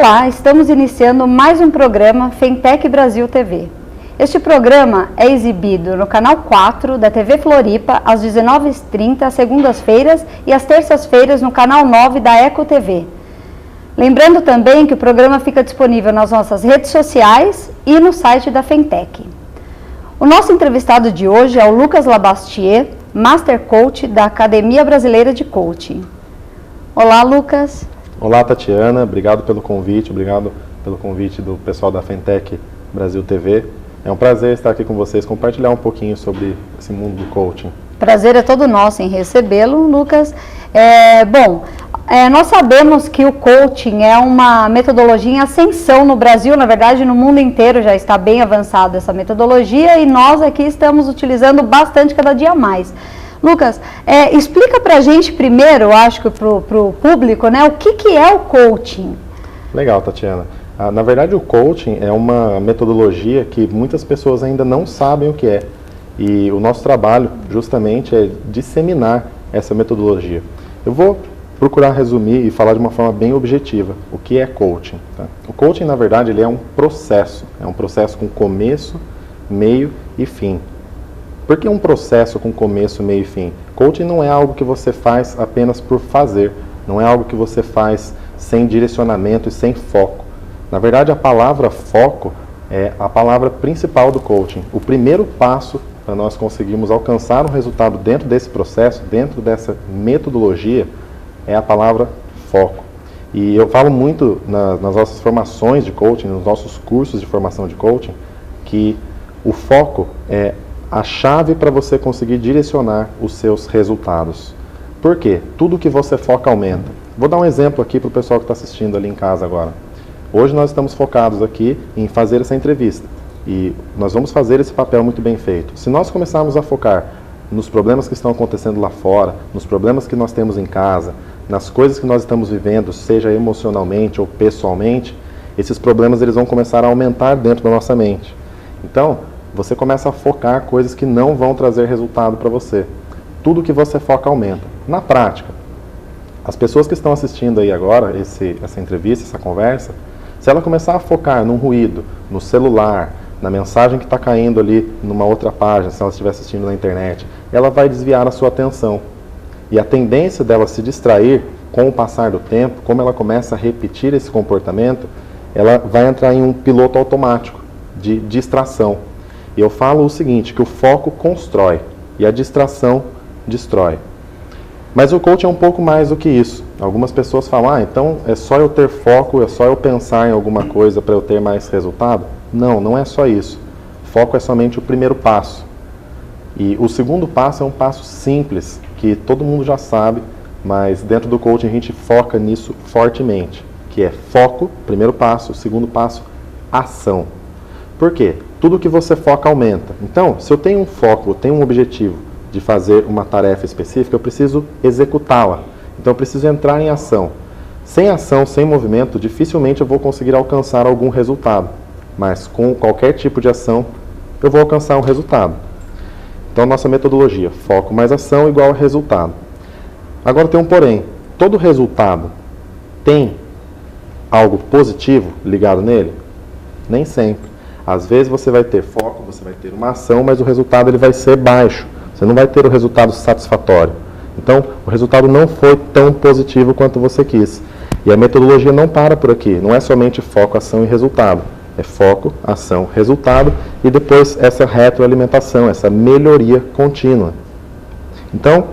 Olá, estamos iniciando mais um programa Fentec Brasil TV. Este programa é exibido no canal 4 da TV Floripa às 19h30, às segundas-feiras e às terças-feiras no canal 9 da Eco TV. Lembrando também que o programa fica disponível nas nossas redes sociais e no site da Fentec. O nosso entrevistado de hoje é o Lucas Labastier, Master Coach da Academia Brasileira de Coaching. Olá, Lucas. Olá, Tatiana. Obrigado pelo convite do pessoal da Fentec Brasil TV. É um prazer estar aqui com vocês, compartilhar um pouquinho sobre esse mundo do coaching. Prazer é todo nosso em recebê-lo, Lucas. Nós sabemos que o coaching é uma metodologia em ascensão no Brasil, na verdade no mundo inteiro já está bem avançada essa metodologia e nós aqui estamos utilizando bastante cada dia mais. Lucas, explica pra gente primeiro, acho que pro público, né, o que é o coaching? Legal, Tatiana. Na verdade, o coaching é uma metodologia que muitas pessoas ainda não sabem o que é. E o nosso trabalho, justamente, é disseminar essa metodologia. Eu vou procurar resumir e falar de uma forma bem objetiva o que é coaching. Tá? O coaching, na verdade, ele é um processo com começo, meio e fim. Por que um processo com começo, meio e fim? Coaching não é algo que você faz apenas por fazer, não é algo que você faz sem direcionamento e sem foco. Na verdade, a palavra foco é a palavra principal do coaching. O primeiro passo para nós conseguirmos alcançar um resultado dentro desse processo, dentro dessa metodologia, é a palavra foco. E eu falo muito nas nossas formações de coaching, nos nossos cursos de formação de coaching, que o foco é a chave para você conseguir direcionar os seus resultados. Por quê? Tudo que você foca aumenta. Vou dar um exemplo aqui para o pessoal que está assistindo ali em casa agora. Hoje nós estamos focados aqui em fazer essa entrevista e nós vamos fazer esse papel muito bem feito. Se nós começarmos a focar nos problemas que estão acontecendo lá fora, nos problemas que nós temos em casa, nas coisas que nós estamos vivendo, seja emocionalmente ou pessoalmente, esses problemas eles vão começar a aumentar dentro da nossa mente. Então, você começa a focar coisas que não vão trazer resultado para você. Tudo que você foca aumenta. Na prática, as pessoas que estão assistindo aí agora, essa entrevista, essa conversa, se ela começar a focar num ruído, no celular, na mensagem que está caindo ali numa outra página, se ela estiver assistindo na internet, ela vai desviar a sua atenção. E a tendência dela se distrair com o passar do tempo, como ela começa a repetir esse comportamento, ela vai entrar em um piloto automático de distração. E eu falo o seguinte, que o foco constrói e a distração destrói. Mas o coaching é um pouco mais do que isso. Algumas pessoas falam, então é só eu ter foco, é só eu pensar em alguma coisa para eu ter mais resultado? Não, não é só isso. Foco é somente o primeiro passo. E o segundo passo é um passo simples, que todo mundo já sabe, mas dentro do coaching a gente foca nisso fortemente, que é foco, primeiro passo, segundo passo, ação. Por quê? Tudo que você foca aumenta. Então, se eu tenho um foco, eu tenho um objetivo de fazer uma tarefa específica, eu preciso executá-la. Então, eu preciso entrar em ação. Sem ação, sem movimento, dificilmente eu vou conseguir alcançar algum resultado. Mas com qualquer tipo de ação, eu vou alcançar um resultado. Então, nossa metodologia, foco mais ação igual a resultado. Agora tem um porém. Todo resultado tem algo positivo ligado nele? Nem sempre. Às vezes você vai ter foco, você vai ter uma ação, mas o resultado ele vai ser baixo. Você não vai ter o resultado satisfatório. Então, o resultado não foi tão positivo quanto você quis. E a metodologia não para por aqui. Não é somente foco, ação e resultado. É foco, ação, resultado e depois essa retroalimentação, essa melhoria contínua. Então,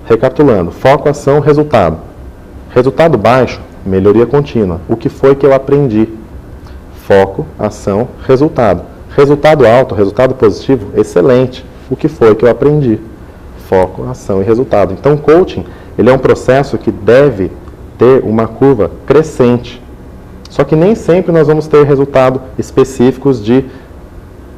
recapitulando, foco, ação, resultado. Resultado baixo, melhoria contínua. O que foi que eu aprendi? Foco, ação, resultado. Resultado alto, resultado positivo, excelente. O que foi que eu aprendi? Foco, ação e resultado. Então, coaching, ele é um processo que deve ter uma curva crescente. Só que nem sempre nós vamos ter resultados específicos de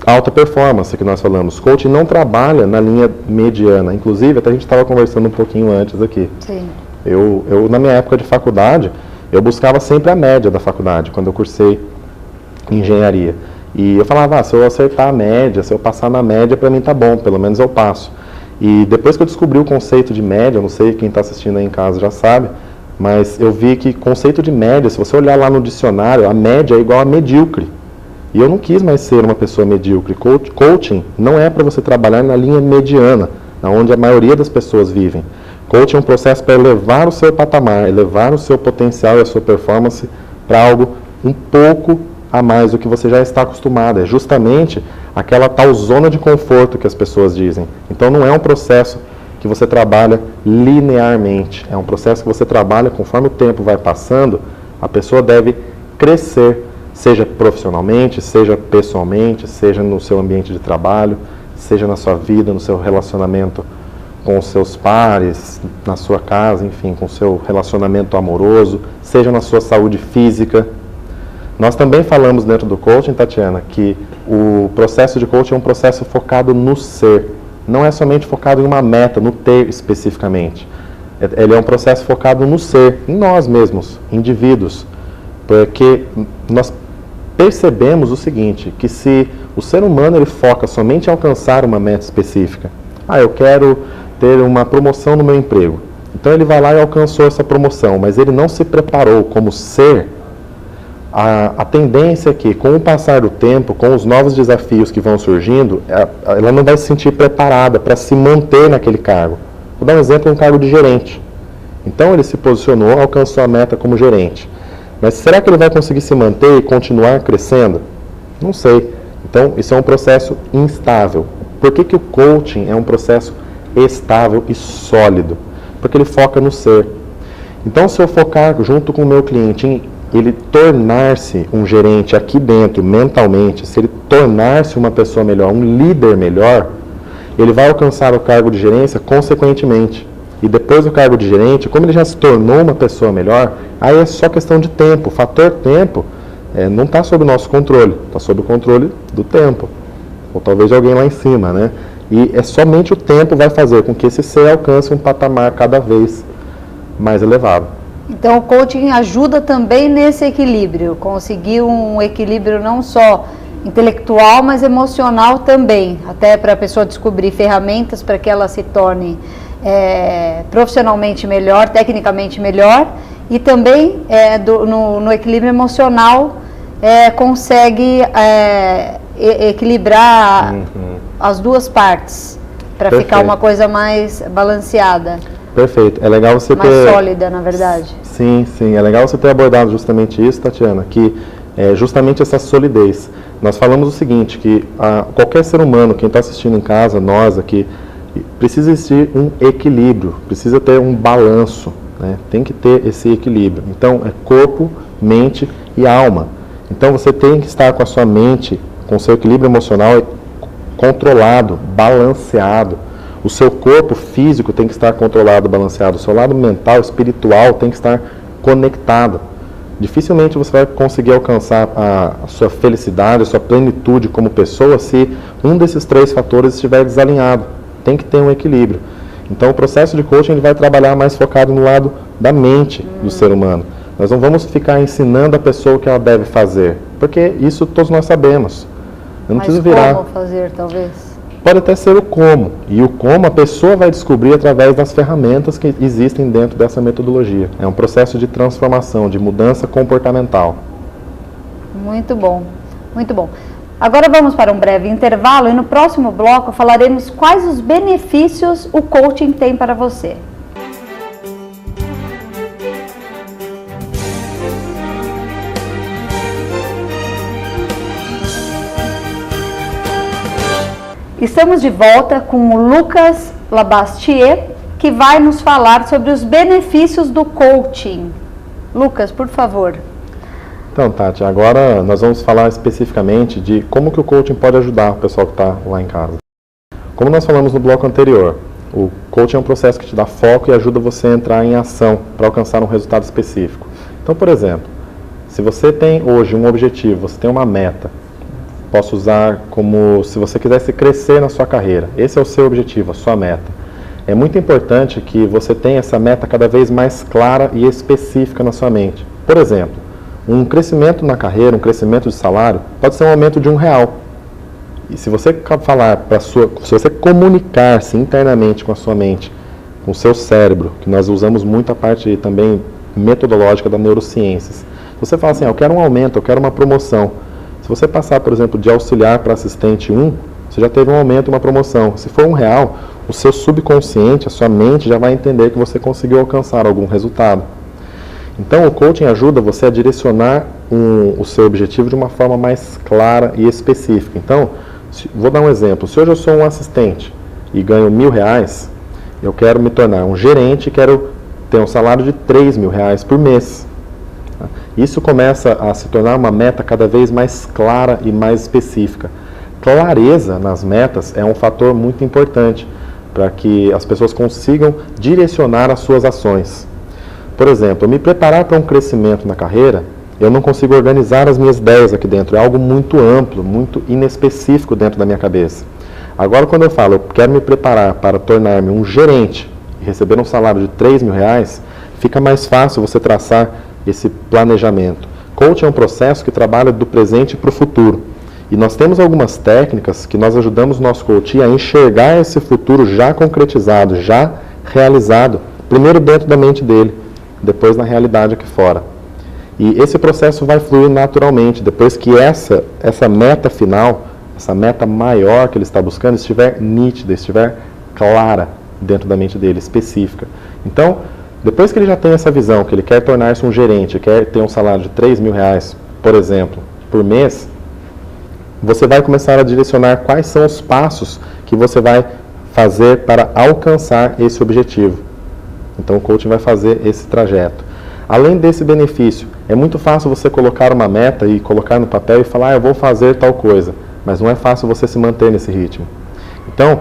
alta performance, que nós falamos. Coaching não trabalha na linha mediana. Inclusive, até a gente estava conversando um pouquinho antes aqui. Sim. Eu, na minha época de faculdade, eu buscava sempre a média da faculdade, quando eu cursei engenharia. E eu falava, se eu acertar a média, se eu passar na média, para mim tá bom, pelo menos eu passo. E depois que eu descobri o conceito de média, não sei quem está assistindo aí em casa já sabe, mas eu vi que conceito de média, se você olhar lá no dicionário, a média é igual a medíocre. E eu não quis mais ser uma pessoa medíocre. Coaching não é para você trabalhar na linha mediana, onde a maioria das pessoas vivem. Coaching é um processo para elevar o seu patamar, elevar o seu potencial e a sua performance para algo um pouco a mais do que você já está acostumado. É justamente aquela tal zona de conforto que as pessoas dizem. Então não é um processo que você trabalha linearmente. É um processo que você trabalha conforme o tempo vai passando, a pessoa deve crescer, seja profissionalmente, seja pessoalmente, seja no seu ambiente de trabalho, seja na sua vida, no seu relacionamento com os seus pares, na sua casa, enfim, com o seu relacionamento amoroso, seja na sua saúde física. Nós também falamos dentro do coaching, Tatiana, que o processo de coaching é um processo focado no ser. Não é somente focado em uma meta, no ter especificamente. Ele é um processo focado no ser, em nós mesmos, indivíduos. Porque nós percebemos o seguinte, que se o ser humano ele foca somente em alcançar uma meta específica, eu quero ter uma promoção no meu emprego. Então ele vai lá e alcançou essa promoção, mas ele não se preparou como ser. A tendência é que, com o passar do tempo, com os novos desafios que vão surgindo, ela não vai se sentir preparada para se manter naquele cargo. Vou dar um exemplo, um cargo de gerente. Então ele se posicionou, alcançou a meta como gerente. Mas será que ele vai conseguir se manter e continuar crescendo? Não sei. Então isso é um processo instável. Por que o coaching é um processo estável e sólido? Porque ele foca no ser. Então se eu focar junto com o meu cliente em ele tornar-se um gerente aqui dentro, mentalmente, se ele tornar-se uma pessoa melhor, um líder melhor, ele vai alcançar o cargo de gerência consequentemente. E depois do cargo de gerente, como ele já se tornou uma pessoa melhor, aí é só questão de tempo. O fator tempo não está sob o nosso controle, está sob o controle do tempo. Ou talvez de alguém lá em cima, né? E é somente o tempo vai fazer com que esse ser alcance um patamar cada vez mais elevado. Então o coaching ajuda também nesse equilíbrio, conseguir um equilíbrio não só intelectual, mas emocional também, até para a pessoa descobrir ferramentas para que ela se torne profissionalmente melhor, tecnicamente melhor, e também no equilíbrio emocional consegue equilibrar as duas partes, para ficar uma coisa mais balanceada. Perfeito. É legal você ter... Mais sólida, na verdade. Sim, sim. É legal você ter abordado justamente isso, Tatiana, que é justamente essa solidez. Nós falamos o seguinte, que qualquer ser humano, quem está assistindo em casa, nós aqui, precisa existir um equilíbrio, precisa ter um balanço, né? Tem que ter esse equilíbrio. Então, é corpo, mente e alma. Então, você tem que estar com a sua mente, com o seu equilíbrio emocional controlado, balanceado. O seu corpo físico tem que estar controlado, balanceado. O seu lado mental, espiritual tem que estar conectado. Dificilmente você vai conseguir alcançar a sua felicidade, a sua plenitude como pessoa se um desses três fatores estiver desalinhado. Tem que ter um equilíbrio. Então o processo de coaching ele vai trabalhar mais focado no lado da mente do ser humano. Nós não vamos ficar ensinando a pessoa o que ela deve fazer, porque isso todos nós sabemos. Eu não preciso virar... como fazer, talvez? Pode até ser o como. E o como a pessoa vai descobrir através das ferramentas que existem dentro dessa metodologia. É um processo de transformação, de mudança comportamental. Muito bom, muito bom. Agora vamos para um breve intervalo e no próximo bloco falaremos quais os benefícios o coaching tem para você. Estamos de volta com o Lucas Labastier, que vai nos falar sobre os benefícios do coaching. Lucas, por favor. Então, Tati, agora nós vamos falar especificamente de como que o coaching pode ajudar o pessoal que está lá em casa. Como nós falamos no bloco anterior, o coaching é um processo que te dá foco e ajuda você a entrar em ação para alcançar um resultado específico. Então, por exemplo, se você tem hoje um objetivo, você tem uma meta, posso usar como se você quisesse crescer na sua carreira. Esse é o seu objetivo, a sua meta. É muito importante que você tenha essa meta cada vez mais clara e específica na sua mente. Por exemplo, um crescimento na carreira, um crescimento de salário, pode ser um aumento de R$1. E se você falar se você comunicar-se internamente com a sua mente, com o seu cérebro, que nós usamos muito a parte também metodológica da neurociências. Se você fala assim, eu quero um aumento, eu quero uma promoção. Se você passar, por exemplo, de auxiliar para assistente 1, você já teve um aumento, uma promoção. Se for R$1, o seu subconsciente, a sua mente já vai entender que você conseguiu alcançar algum resultado. Então, o coaching ajuda você a direcionar o seu objetivo de uma forma mais clara e específica. Então, vou dar um exemplo. Se hoje eu sou um assistente e ganho R$1.000, eu quero me tornar um gerente e quero ter um salário de R$3.000 por mês. Isso começa a se tornar uma meta cada vez mais clara e mais específica. Clareza nas metas é um fator muito importante para que as pessoas consigam direcionar as suas ações. Por exemplo, me preparar para um crescimento na carreira, eu não consigo organizar as minhas ideias aqui dentro. É algo muito amplo, muito inespecífico dentro da minha cabeça. Agora, quando eu falo, eu quero me preparar para tornar-me um gerente e receber um salário de R$3.000, fica mais fácil você traçar esse planejamento. Coaching é um processo que trabalha do presente para o futuro. E nós temos algumas técnicas que nós ajudamos o nosso coach a enxergar esse futuro já concretizado, já realizado, primeiro dentro da mente dele, depois na realidade aqui fora. E esse processo vai fluir naturalmente, depois que essa meta final, essa meta maior que ele está buscando, estiver nítida, estiver clara dentro da mente dele, específica. Então, depois que ele já tem essa visão, que ele quer tornar-se um gerente, quer ter um salário de R$3.000, por exemplo, por mês, você vai começar a direcionar quais são os passos que você vai fazer para alcançar esse objetivo. Então o coaching vai fazer esse trajeto. Além desse benefício, é muito fácil você colocar uma meta e colocar no papel e falar, eu vou fazer tal coisa, mas não é fácil você se manter nesse ritmo. Então,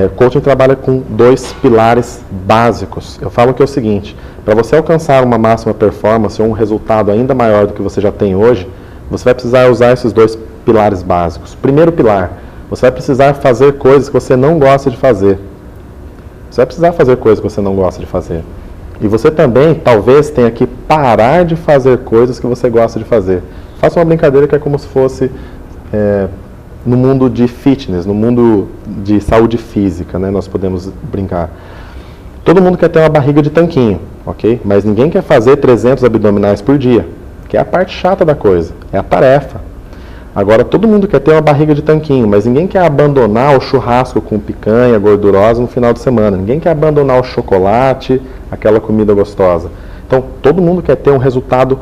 o coaching trabalha com 2 pilares básicos. Eu falo que é o seguinte, para você alcançar uma máxima performance ou um resultado ainda maior do que você já tem hoje, você vai precisar usar esses 2 pilares básicos. Primeiro pilar, você vai precisar fazer coisas que você não gosta de fazer. Você vai precisar fazer coisas que você não gosta de fazer. E você também, talvez, tenha que parar de fazer coisas que você gosta de fazer. Faça uma brincadeira que é como se fosse no mundo de fitness, no mundo de saúde física, né? Nós podemos brincar. Todo mundo quer ter uma barriga de tanquinho, ok? Mas ninguém quer fazer 300 abdominais por dia, que é a parte chata da coisa, é a tarefa. Agora, todo mundo quer ter uma barriga de tanquinho, mas ninguém quer abandonar o churrasco com picanha gordurosa no final de semana. Ninguém quer abandonar o chocolate, aquela comida gostosa. Então, todo mundo quer ter um resultado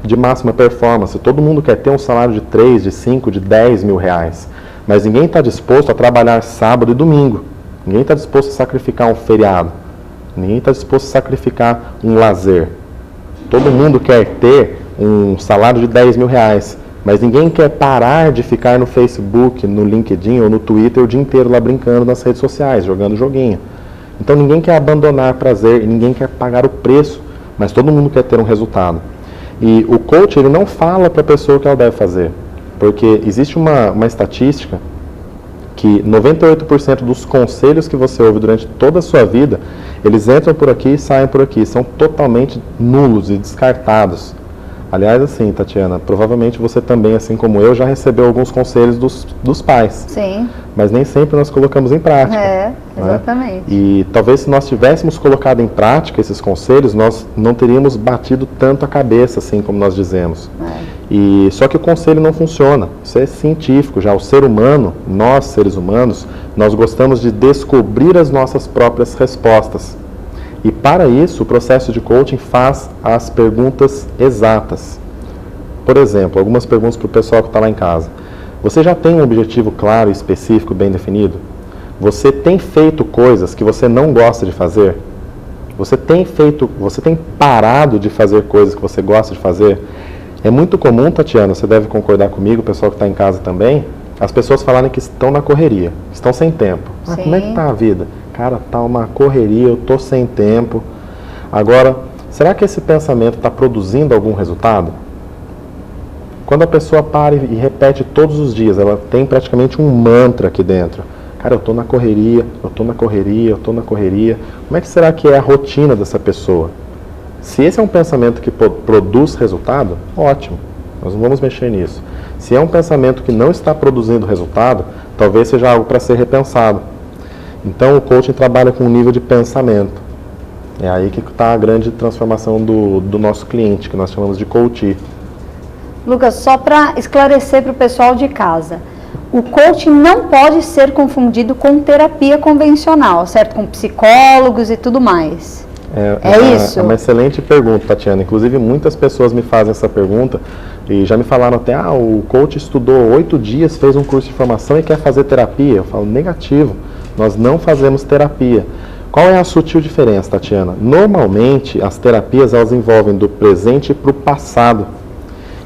de máxima performance. Todo mundo quer ter um salário de 3, de 5, de 10 mil reais. Mas ninguém está disposto a trabalhar sábado e domingo. Ninguém está disposto a sacrificar um feriado. Ninguém está disposto a sacrificar um lazer. Todo mundo quer ter um salário de 10 mil reais. Mas ninguém quer parar de ficar no Facebook, no LinkedIn ou no Twitter o dia inteiro lá brincando nas redes sociais, jogando joguinho. Então ninguém quer abandonar prazer e ninguém quer pagar o preço, mas todo mundo quer ter um resultado. E o coach, ele não fala para a pessoa o que ela deve fazer, porque existe uma estatística que 98% dos conselhos que você ouve durante toda a sua vida, eles entram por aqui e saem por aqui, são totalmente nulos e descartados. Aliás, assim, Tatiana, provavelmente você também, assim como eu, já recebeu alguns conselhos dos pais. Sim. Mas nem sempre nós colocamos em prática. Exatamente. Né? E talvez se nós tivéssemos colocado em prática esses conselhos, nós não teríamos batido tanto a cabeça, assim como nós dizemos. E só que o conselho não funciona. Isso é científico já. O ser humano, nós seres humanos, nós gostamos de descobrir as nossas próprias respostas. E para isso, o processo de coaching faz as perguntas exatas. Por exemplo, algumas perguntas para o pessoal que está lá em casa. Você já tem um objetivo claro, específico, bem definido? Você tem feito coisas que você não gosta de fazer? Você tem parado de fazer coisas que você gosta de fazer? É muito comum, Tatiana, você deve concordar comigo, o pessoal que está em casa também, as pessoas falarem que estão na correria, estão sem tempo. Como é que está a vida? Cara, tá uma correria, eu tô sem tempo. Agora, será que esse pensamento está produzindo algum resultado? Quando a pessoa para e repete todos os dias, ela tem praticamente um mantra aqui dentro. Cara, eu tô na correria, eu tô na correria, eu tô na correria. Como é que será que é a rotina dessa pessoa? Se esse é um pensamento que produz resultado, ótimo, nós não vamos mexer nisso. Se é um pensamento que não está produzindo resultado, talvez seja algo para ser repensado. Então, o coaching trabalha com um nível de pensamento. É aí que está a grande transformação do nosso cliente, que nós chamamos de coach. Lucas, só para esclarecer para o pessoal de casa, o coaching não pode ser confundido com terapia convencional, certo? Com psicólogos e tudo mais. Isso? É uma excelente pergunta, Tatiana. Inclusive, muitas pessoas me fazem essa pergunta e já me falaram até, o coach estudou 8 dias, fez um curso de formação e quer fazer terapia. Eu falo, negativo, nós não fazemos terapia. Qual é a sutil diferença, Tatiana? Normalmente, as terapias elas envolvem do presente para o passado.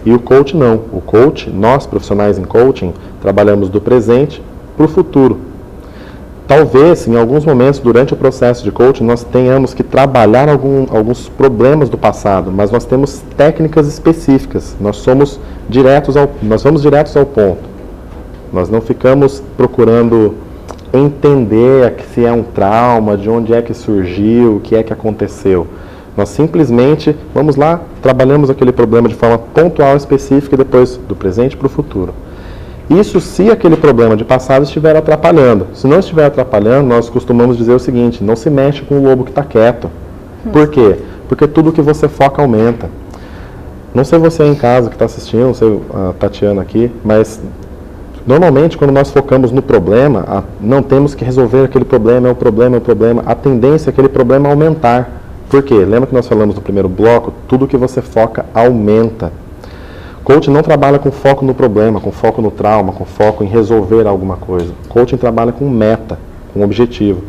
E o coach não. O coach, nós profissionais em coaching, trabalhamos do presente para o futuro. Talvez, em alguns momentos, durante o processo de coaching, nós tenhamos que trabalhar alguns problemas do passado, mas nós temos técnicas específicas. Nós vamos diretos ao ponto. Nós não ficamos procurando entender se é um trauma, de onde é que surgiu, o que é que aconteceu. Nós simplesmente vamos lá, trabalhamos aquele problema de forma pontual, específica, e depois do presente para o futuro. Isso se aquele problema de passado estiver atrapalhando. Se não estiver atrapalhando, nós costumamos dizer o seguinte, não se mexe com o lobo que está quieto. Por quê? Porque tudo que você foca aumenta. Não sei você aí em casa que está assistindo, não sei a Tatiana aqui, mas normalmente quando nós focamos no problema, não temos que resolver aquele problema, é o problema, a tendência é aquele problema aumentar. Por quê? Lembra que nós falamos no primeiro bloco? Tudo que você foca aumenta. Coaching não trabalha com foco no problema, com foco no trauma, com foco em resolver alguma coisa. Coaching trabalha com meta, com objetivo.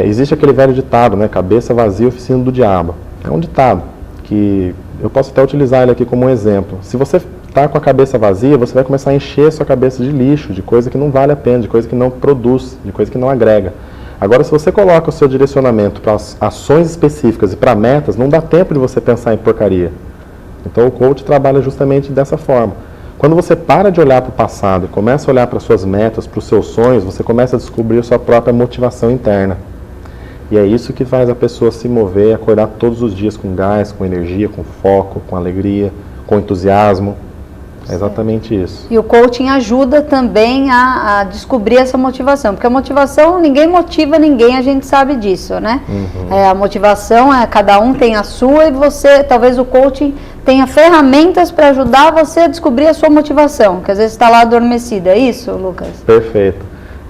Existe aquele velho ditado, né? Cabeça vazia, oficina do diabo. É um ditado que eu posso até utilizar ele aqui como um exemplo. Se você está com a cabeça vazia, você vai começar a encher a sua cabeça de lixo, de coisa que não vale a pena, de coisa que não produz, de coisa que não agrega. Agora, se você coloca o seu direcionamento para ações específicas e para metas, não dá tempo de você pensar em porcaria. Então, o coach trabalha justamente dessa forma. Quando você para de olhar para o passado e começa a olhar para suas metas, para os seus sonhos, você começa a descobrir a sua própria motivação interna. E é isso que faz a pessoa se mover, acordar todos os dias com gás, com energia, com foco, com alegria, com entusiasmo. É exatamente isso. E o coaching ajuda também a descobrir essa motivação, porque a motivação, ninguém motiva ninguém, a gente sabe disso, né? A motivação, cada um tem a sua e você, talvez o coaching tenha ferramentas para ajudar você a descobrir a sua motivação, que às vezes está lá adormecida, é isso, Lucas? Perfeito,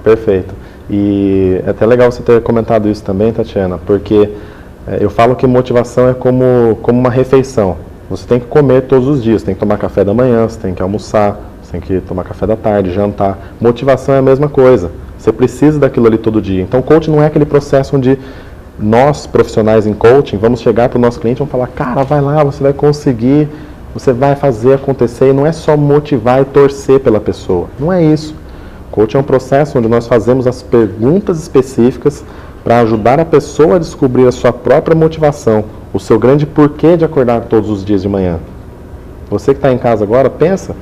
perfeito. E é até legal você ter comentado isso também, Tatiana, porque eu falo que motivação é como uma refeição. Você tem que comer todos os dias, tem que tomar café da manhã, você tem que almoçar, você tem que tomar café da tarde, jantar. Motivação é a mesma coisa, você precisa daquilo ali todo dia. Então, coaching não é aquele processo onde nós, profissionais em coaching, vamos chegar para o nosso cliente e vamos falar, cara, vai lá, você vai conseguir, você vai fazer acontecer. E não é só motivar e torcer pela pessoa, não é isso. Coaching é um processo onde nós fazemos as perguntas específicas para ajudar a pessoa a descobrir a sua própria motivação, o seu grande porquê de acordar todos os dias de manhã. Você que está em casa agora, pensa,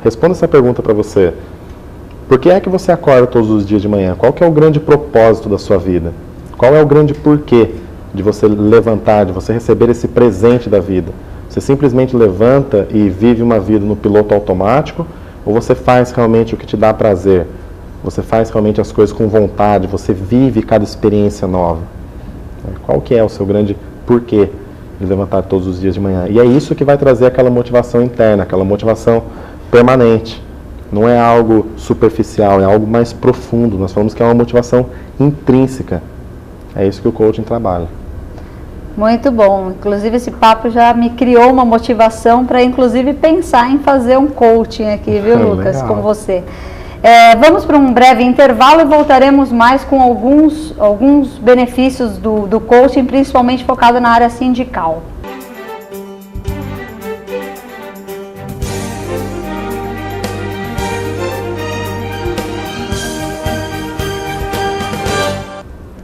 responda essa pergunta para você. Por que é que você acorda todos os dias de manhã? Qual que é o grande propósito da sua vida? Qual é o grande porquê de você levantar, de você receber esse presente da vida? Você simplesmente levanta e vive uma vida no piloto automático? Ou você faz realmente o que te dá prazer? Você faz realmente as coisas com vontade? Você vive cada experiência nova? Qual que é o seu grande porquê de levantar todos os dias de manhã? E é isso que vai trazer aquela motivação interna, aquela motivação permanente. Não é algo superficial, é algo mais profundo. Nós falamos que é uma motivação intrínseca. É isso que o coaching trabalha. Muito bom. Inclusive, esse papo já me criou uma motivação para, inclusive, pensar em fazer um coaching aqui, viu, Lucas, com você. Vamos para um breve intervalo e voltaremos mais com alguns benefícios do coaching, principalmente focado na área sindical.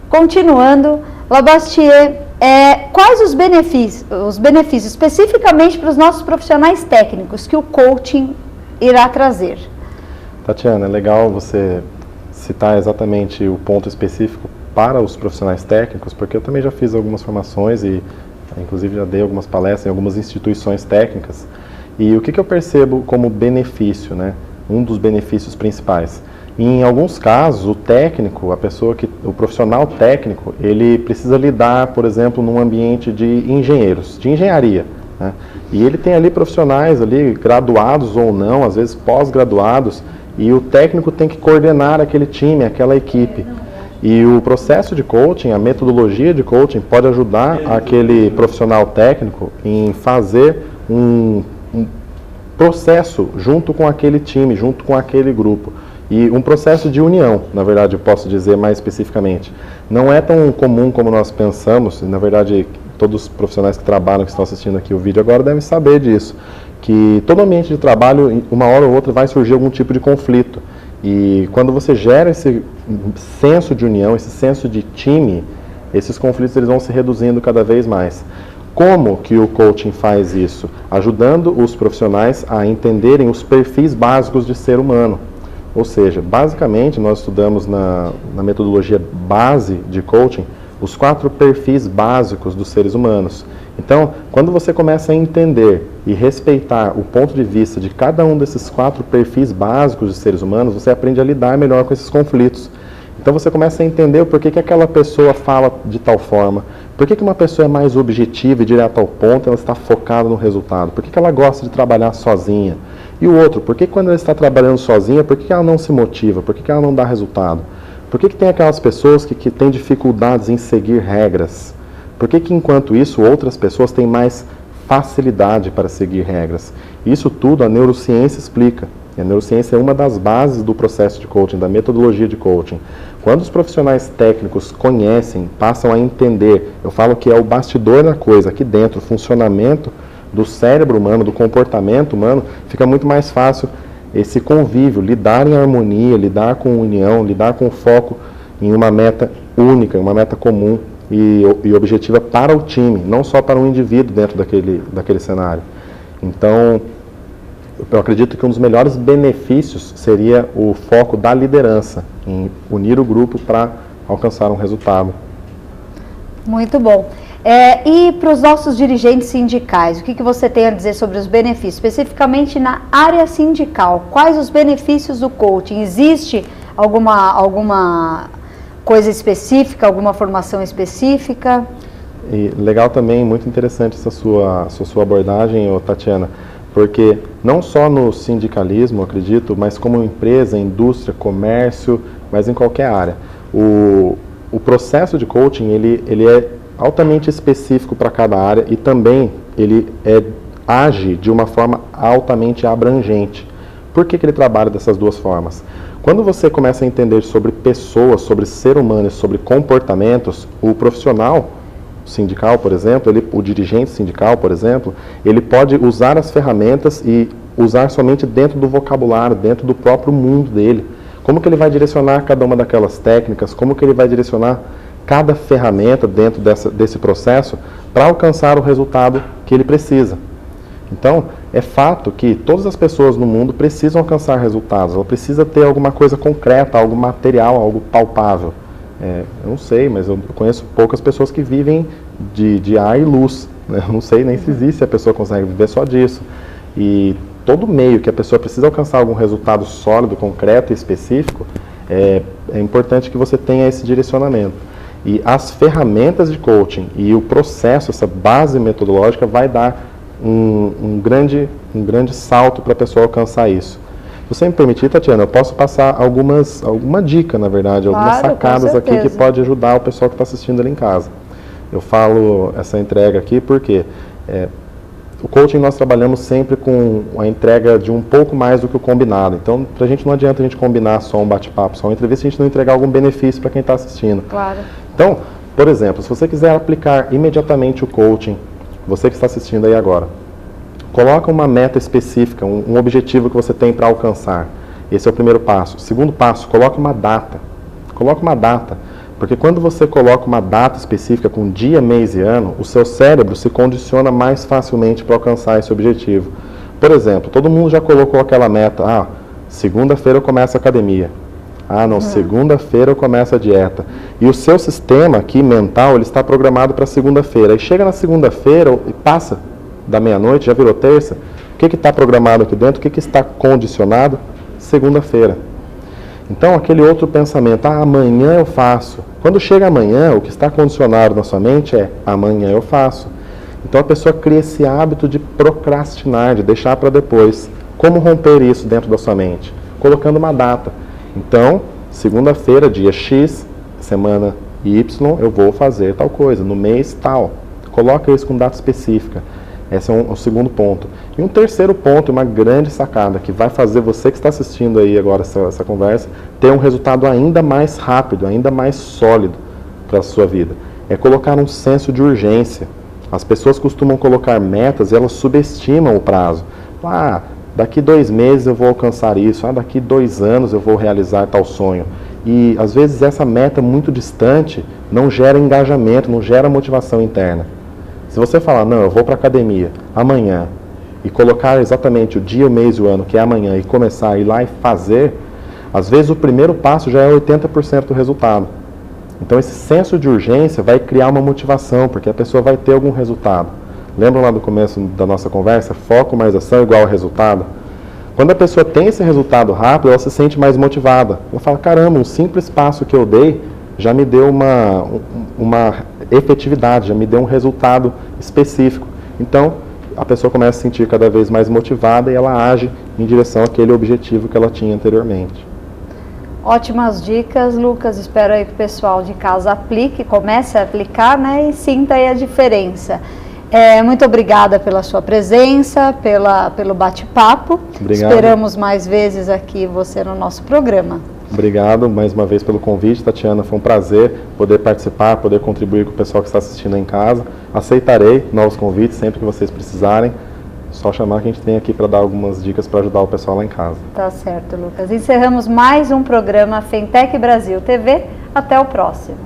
Continuando, Labastier, quais os benefícios especificamente para os nossos profissionais técnicos que o coaching irá trazer? Tatiana, é legal você citar exatamente o ponto específico para os profissionais técnicos, porque eu também já fiz algumas formações e inclusive já dei algumas palestras em algumas instituições técnicas. E o que eu percebo como benefício, né? Um dos benefícios principais Em alguns casos, o técnico, o profissional técnico, ele precisa lidar, por exemplo, num ambiente de engenheiros, de engenharia, né? E ele tem ali profissionais ali, graduados ou não, às vezes pós-graduados, e o técnico tem que coordenar aquele time, aquela equipe. E o processo de coaching, a metodologia de coaching, pode ajudar aquele profissional técnico em fazer um processo junto com aquele time, junto com aquele grupo. E um processo de união, na verdade, eu posso dizer mais especificamente. Não é tão comum como nós pensamos, na verdade, todos os profissionais que trabalham, que estão assistindo aqui o vídeo agora, devem saber disso, que todo ambiente de trabalho, uma hora ou outra, vai surgir algum tipo de conflito. E quando você gera esse senso de união, esse senso de time, esses conflitos eles vão se reduzindo cada vez mais. Como que o coaching faz isso? Ajudando os profissionais a entenderem os perfis básicos de ser humano. Ou seja, basicamente nós estudamos na metodologia base de coaching os 4 perfis básicos dos seres humanos. Então, quando você começa a entender e respeitar o ponto de vista de cada um desses 4 perfis básicos de seres humanos, você aprende a lidar melhor com esses conflitos. Então você começa a entender o porquê que aquela pessoa fala de tal forma, por que uma pessoa é mais objetiva e direta ao ponto, ela está focada no resultado, por que ela gosta de trabalhar sozinha. E o outro, por que quando ela está trabalhando sozinha, por que ela não se motiva, por que ela não dá resultado? Por que tem aquelas pessoas que têm dificuldades em seguir regras? Por que enquanto isso outras pessoas têm mais facilidade para seguir regras? Isso tudo a neurociência explica. E a neurociência é uma das bases do processo de coaching, da metodologia de coaching. Quando os profissionais técnicos conhecem, passam a entender, eu falo que é o bastidor da coisa, aqui dentro, o funcionamento do cérebro humano, do comportamento humano, fica muito mais fácil esse convívio, lidar em harmonia, lidar com união, lidar com foco em uma meta única, uma meta comum e objetiva para o time, não só para um indivíduo dentro daquele cenário. Então, eu acredito que um dos melhores benefícios seria o foco da liderança, em unir o grupo para alcançar um resultado. Muito bom. E para os nossos dirigentes sindicais, o que você tem a dizer sobre os benefícios, especificamente na área sindical? Quais os benefícios do coaching? Existe alguma coisa específica, alguma formação específica? E legal também, muito interessante essa sua abordagem, Tatiana, porque não só no sindicalismo, acredito, mas como empresa, indústria, comércio, mas em qualquer área. O processo de coaching, ele é altamente específico para cada área e também ele age de uma forma altamente abrangente. Por que ele trabalha dessas duas formas? Quando você começa a entender sobre pessoas, sobre ser humano e sobre comportamentos, o profissional sindical, por exemplo, o dirigente sindical, por exemplo, ele pode usar as ferramentas e usar somente dentro do vocabulário, dentro do próprio mundo dele. Como que ele vai direcionar cada uma daquelas técnicas, como que ele vai direcionar cada ferramenta dentro desse processo para alcançar o resultado que ele precisa. Então, é fato que todas as pessoas no mundo precisam alcançar resultados, ela precisa ter alguma coisa concreta, algo material, algo palpável. Eu não sei, mas eu conheço poucas pessoas que vivem de ar e luz, né? Eu não sei nem se existe, se a pessoa consegue viver só disso. E todo meio que a pessoa precisa alcançar algum resultado sólido, concreto e específico, é importante que você tenha esse direcionamento. E as ferramentas de coaching e o processo, essa base metodológica, vai dar um grande salto para a pessoa alcançar isso. Se você me permitir, Tatiana, eu posso passar alguma dica, na verdade, algumas sacadas aqui que pode ajudar o pessoal que está assistindo ali em casa. Eu falo essa entrega aqui porque o coaching nós trabalhamos sempre com a entrega de um pouco mais do que o combinado. Então, para a gente não adianta a gente combinar só um bate-papo, só uma entrevista, a gente não entregar algum benefício para quem está assistindo. Claro. Então, por exemplo, se você quiser aplicar imediatamente o coaching, você que está assistindo aí agora, coloca uma meta específica, um objetivo que você tem para alcançar. Esse é o primeiro passo. Segundo passo, coloque uma data. Coloque uma data, porque quando você coloca uma data específica com dia, mês e ano, o seu cérebro se condiciona mais facilmente para alcançar esse objetivo. Por exemplo, todo mundo já colocou aquela meta, segunda-feira eu começo a academia. Segunda-feira eu começo a dieta. E o seu sistema aqui mental, ele está programado para segunda-feira. E chega na segunda-feira e passa da meia-noite, já virou terça. O que está programado aqui dentro? O que está condicionado? Segunda-feira. Então, aquele outro pensamento, amanhã eu faço. Quando chega amanhã, o que está condicionado na sua mente é, amanhã eu faço. Então, a pessoa cria esse hábito de procrastinar, de deixar para depois. Como romper isso dentro da sua mente? Colocando uma data. Então, segunda-feira, dia X, semana Y, eu vou fazer tal coisa, no mês tal. Coloca isso com data específica. Esse é o segundo ponto. E um terceiro ponto, uma grande sacada, que vai fazer você que está assistindo aí agora essa conversa, ter um resultado ainda mais rápido, ainda mais sólido para a sua vida. É colocar um senso de urgência. As pessoas costumam colocar metas e elas subestimam o prazo. Daqui 2 meses eu vou alcançar isso, daqui 2 anos eu vou realizar tal sonho. E às vezes essa meta muito distante não gera engajamento, não gera motivação interna. Se você falar, não, eu vou para a academia amanhã, e colocar exatamente o dia, o mês e o ano, que é amanhã, e começar a ir lá e fazer, às vezes o primeiro passo já é 80% do resultado. Então esse senso de urgência vai criar uma motivação, porque a pessoa vai ter algum resultado. Lembra lá do começo da nossa conversa? Foco mais ação igual a resultado? Quando a pessoa tem esse resultado rápido, ela se sente mais motivada. Ela fala, caramba, um simples passo que eu dei já me deu uma efetividade, já me deu um resultado específico. Então, a pessoa começa a se sentir cada vez mais motivada e ela age em direção àquele objetivo que ela tinha anteriormente. Ótimas dicas, Lucas. Espero aí que o pessoal de casa aplique, comece a aplicar, né, e sinta aí a diferença. Muito obrigada pela sua presença, pelo bate-papo. Esperamos mais vezes aqui você no nosso programa. Obrigado mais uma vez pelo convite, Tatiana. Foi um prazer poder participar, poder contribuir com o pessoal que está assistindo em casa. Aceitarei novos convites sempre que vocês precisarem. Só chamar que a gente tem aqui para dar algumas dicas para ajudar o pessoal lá em casa. Tá certo, Lucas. Encerramos mais um programa Fintech Brasil TV. Até o próximo.